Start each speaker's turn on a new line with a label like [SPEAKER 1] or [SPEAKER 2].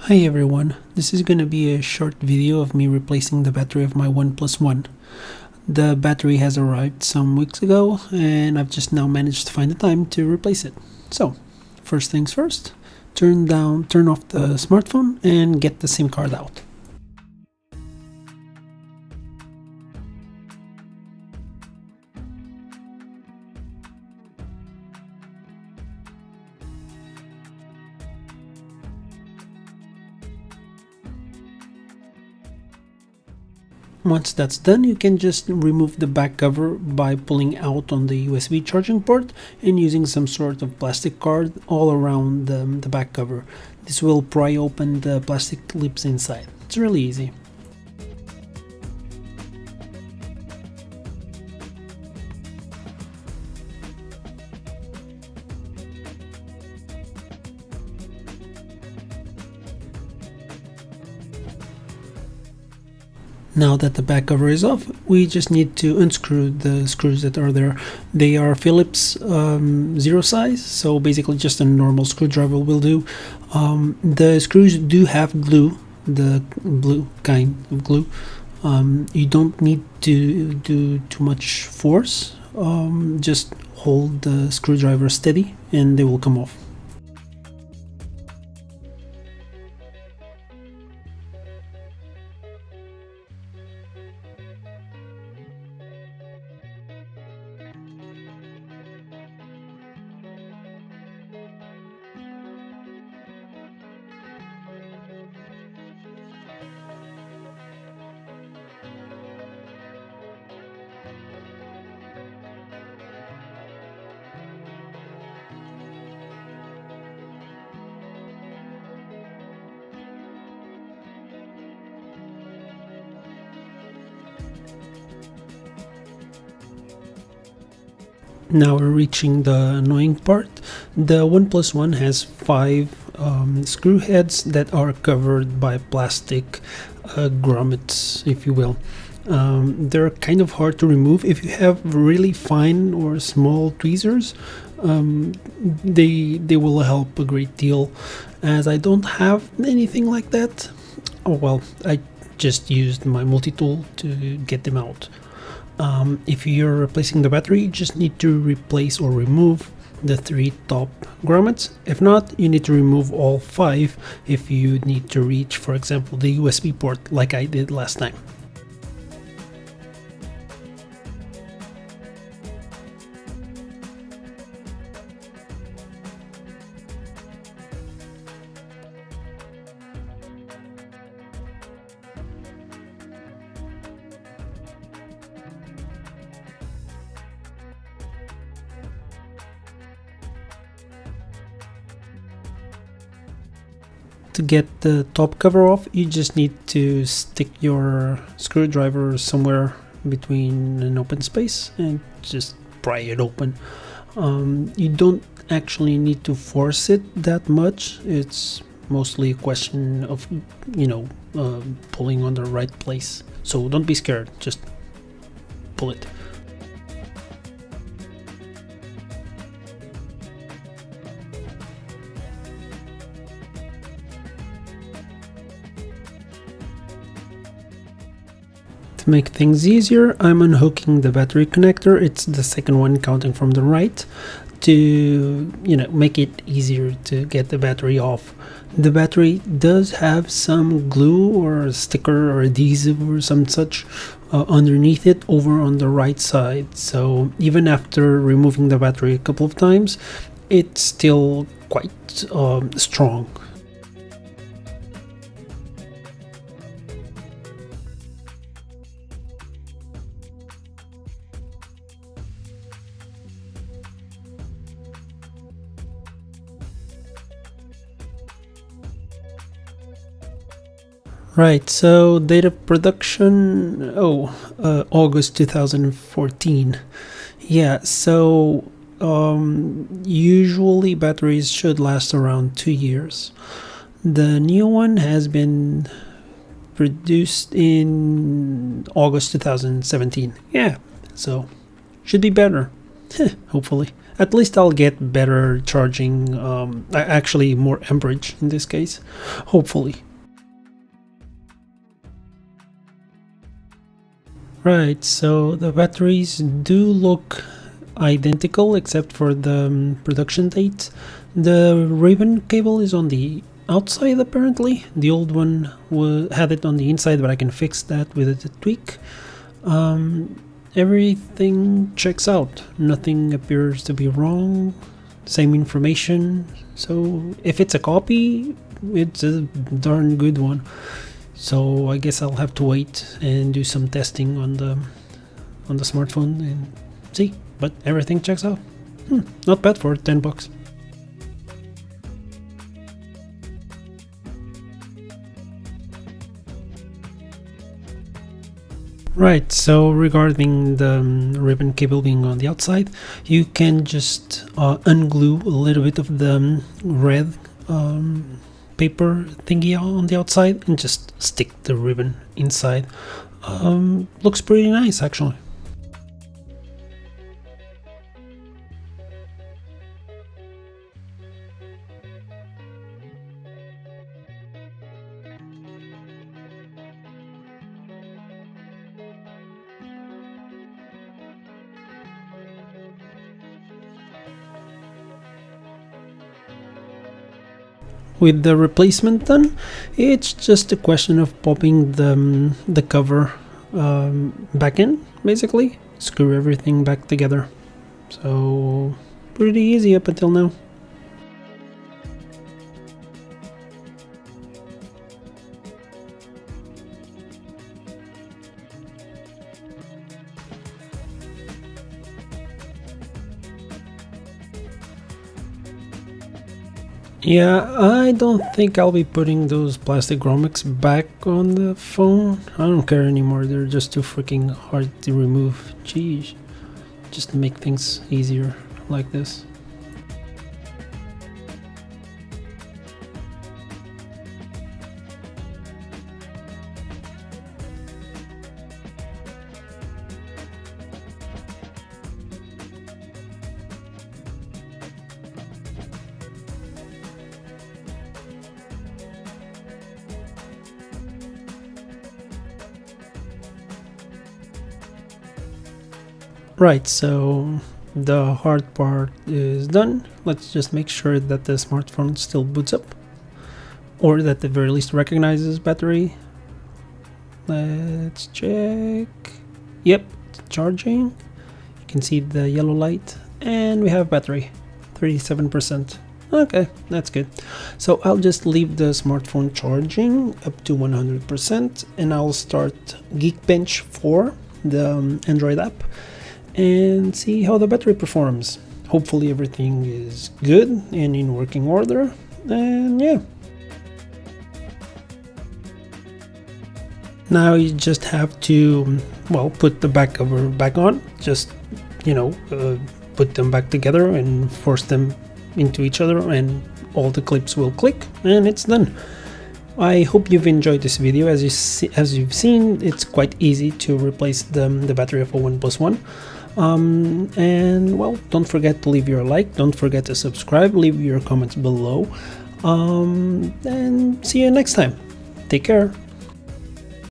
[SPEAKER 1] Hi everyone, this is going to be a short video of me replacing the battery of my Oneplus One. The battery has arrived some weeks ago and I've just now managed to find the time to replace it. So, first things first, turn off the smartphone and get the SIM card out. Once that's done, you can just remove the back cover by pulling out on the USB charging port and using some sort of plastic card all around the back cover. This will pry open the plastic lips inside. It's really easy. Now that the back cover is off, we just need to unscrew the screws that are there. They are Phillips 0 size, so basically just a normal screwdriver will do. The screws do have glue, the blue kind of glue. You don't need to do too much force, just hold the screwdriver steady and they will come off. Now we're reaching the annoying part. The Oneplus One has 5 screw heads that are covered by plastic grommets, if you will. They're kind of hard to remove. If you have really fine or small tweezers, they will help a great deal. As I don't have anything like that, oh well, I just used my multi-tool to get them out. If you're replacing the battery, you just need to replace or remove the 3 top grommets. If not, you need to remove all 5 if you need to reach, for example, the USB port like I did last time. To get the top cover off, you just need to stick your screwdriver somewhere between an open space and just pry it open. You don't actually need to force it that much. It's mostly a question of, pulling on the right place. So don't be scared, just pull it. To make things easier, I'm unhooking the battery connector. It's the second one counting from the right, to make it easier to get the battery off. The battery does have some glue or sticker or adhesive or some such underneath it over on the right side, so even after removing the battery a couple of times, it's still quite strong. Right, so date of production, August 2014. Yeah, so usually batteries should last around 2 years. The new one has been produced in August 2017. Yeah, so should be better, hopefully. at least I'll get better charging, actually more amperage in this case, hopefully. Right, so the batteries do look identical except for the production date. The ribbon cable is on the outside apparently. The old one had it on the inside, but I can fix that with a tweak. Everything checks out. Nothing appears to be wrong. Same information. So if it's a copy, it's a darn good one. So I guess I'll have to wait and do some testing on the smartphone and see. But everything checks out. Not bad for 10 bucks. Right, so regarding the ribbon cable being on the outside, you can just unglue a little bit of the red paper thingy on the outside and just stick the ribbon inside. Looks pretty nice actually. With the replacement done, it's just a question of popping the cover back in, basically. Screw everything back together. So pretty easy up until now. Yeah, I don't think I'll be putting those plastic grommets back on the phone. I don't care anymore, they're just too freaking hard to remove. Jeez, just to make things easier like this. Right, so the hard part is done. Let's just make sure that the smartphone still boots up, or that at the very least recognizes battery. Let's check. Yep, it's charging. You can see the yellow light, and we have battery, 37%. Okay, that's good. So I'll just leave the smartphone charging up to 100%, and I'll start Geekbench 4, the Android app, and see how the battery performs. Hopefully everything is good and in working order, and yeah. Now you just have to, well, put the back cover back on, just, you know, put them back together and force them into each other, and all the clips will click, and it's done. I hope you've enjoyed this video. As you've seen, it's quite easy to replace the battery of a Oneplus One. And well, don't forget to leave your like, don't forget to subscribe, leave your comments below, and see you next time. Take care.